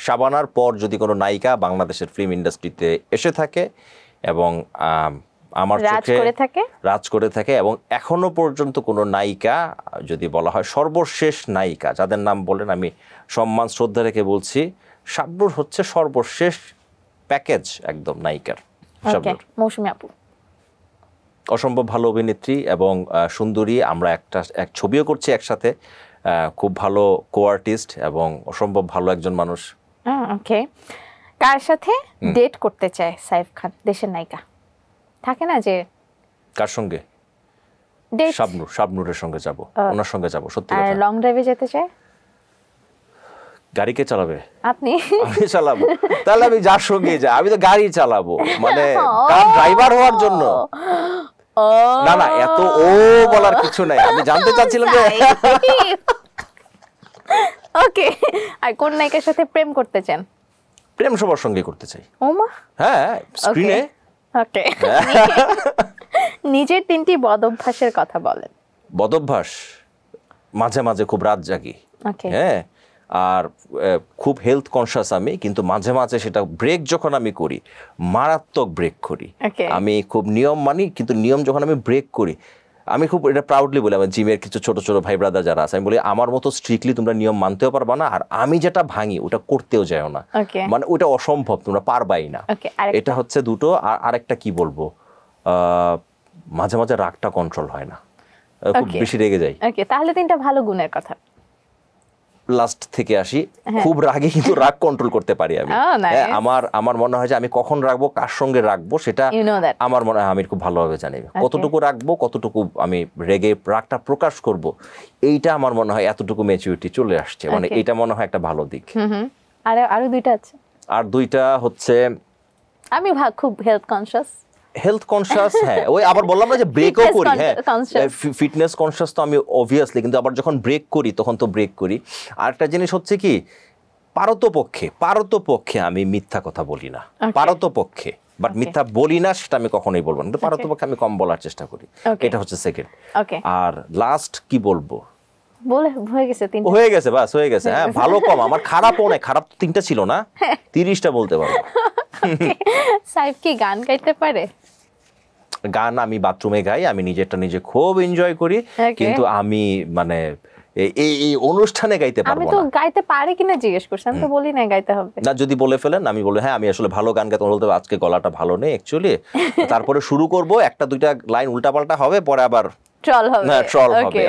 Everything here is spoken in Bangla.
শাবানার পর যদি কোনো নায়িকা বাংলাদেশের ফিল্ম ইন্ডাস্ট্রিতে এসে থাকে এবং আমার চোখে রাজ করে থাকে এবং এখনো পর্যন্ত কোনো নায়িকা যদি বলা হয় সর্বশেষ নায়িকা যাদের নাম বলেন আমি সম্মান শ্রদ্ধা রেখে বলছি শাবনূর হচ্ছে সর্বশেষ প্যাকেজ একদম নায়িকার। মৌসুমী আপু অসম্ভব ভালো অভিনেত্রী এবং সুন্দরী, আমরা এক ছবিও করছি একসাথে, খুব ভালো কো-আর্টিস্ট এবং অসম্ভব ভালো একজন মানুষ। ওকে, কার সাথে ডেট করতে চায় সাইফ খান দেশের নায়িকা? থাকে না যে কার সঙ্গে? শাবনূরের সঙ্গে যাব, ওনার সঙ্গে যাব। সত্যি কথা। আর লং ড্রাইভে যেতে চায়? গাড়ি কে চালাবে? আপনি? আমি চালাবো। তাহলে আমি যার সঙ্গে যাই, আমি তো গাড়ি চালাবো, মানে কার ড্রাইভার হওয়ার জন্য। না না, এত ও বলার কিছু নাই, আমি জানতে চাচ্ছিলাম যে ওকে। আর কোন নায়িকার সাথে প্রেম করতে চান? প্রেম সবার সঙ্গে করতে চাই। ওমা, হ্যাঁ, স্ক্রিনে। ওকে। নিজের 3টি বদ অভ্যাসের কথা বলেন। বদ অভ্যাস, মাঝে মাঝে খুব রাত জাগি, হ্যাঁ, আর খুব হেলথ কনসিয়াস আমি, কিন্তু মাঝে মাঝে সেটা ব্রেক যখন আমি করি মারাত্মক ব্রেক করি। আমি খুব নিয়ম মানি, কিন্তু নিয়ম যখন আমি ব্রেক করি, আমি খুব এটা প্রাউডলি বলি আমার জিমের কিছু ছোট ছোট ভাই ব্রাদার যারা আছে, আমি বলি আমার মতো স্ট্রিক্টলি তোমরা নিয়ম মানতেও পারবা না, আর আমি যেটা ভাঙি ওটা করতেও যাও না, মানে ওটা অসম্ভব, তোমরা পারবাই না। এটা হচ্ছে দুটো। আর আরেকটা কি বলবো, মাঝে মাঝে রাগটা কন্ট্রোল হয় না, খুব বেশি রেগে যাই। ওকে, তাহলে 3টা ভালো গুণের কথা। লাস্ট থেকে আসি, খুব রাগে কিন্তু রাগ কন্ট্রোল করতে পারি আমি। আমার মনে হয় যে আমি কখন রাখবো, কার সঙ্গে রাখবো, সেটা আমার মনে হয় আমি খুব ভালোভাবে জানি। কতটুকু রাখবো, কতটুকু আমি রেগে রাগটা প্রকাশ করব, এইটা আমার মনে হয় এতটুকু ম্যাচুরিটি চলে আসছে, মানে এটা মনে হয় একটা ভালো দিক। আরো 2টা আছে। আর 2টা হচ্ছে আমি খুব হেলথ কনসিয়াস। হ্যাঁ, ওই আবার বললাম না যে ব্রেকও করি, হ্যাঁ, ফিটনেস কনসিয়াস তো আমি অবভিয়াসলি, কিন্তু আবার যখন ব্রেক করি তখন তো ব্রেক করি। আরেকটা জিনিস হচ্ছে কি, পারতপক্ষে আমি মিথ্যা কথা বলি না, পারতপক্ষে, বাট মিথ্যা বলি না সেটা আমি কখনোই বলবো না, কিন্তু পারতপক্ষে আমি কম বলার চেষ্টা করি, এটা হচ্ছে সেকেন্ড। আর লাস্ট কি বলবো, হয়ে গেছে, বাস হয়ে গেছে। হ্যাঁ, ভালো কম, আমার খারাপও নাই, খারাপ তো 3টা ছিল না, 30টা বলতে পারবো। সাইফ কি গান গাইতে পারে? গান আমি বাথরুমে গাই, আমি নিজে খুব এনজয় করি, কিন্তু আমি মানে এই অনুষ্ঠানে গাইতে পারবো না। আমি তো গাইতে পারি কিনা জিজ্ঞেস করছি, আমি তো বলি না গাইতে হবে না। যদি বলে ফেলেন আমি বলি হ্যাঁ আমি আসলে ভালো গান গাইতে, বলতে আজকে গলাটা ভালো নেই অ্যাকচুয়ালি, তারপরে শুরু করব, 1-2টা লাইন উল্টাপাল্টা হবে, পরে আবার ট্রল হবে।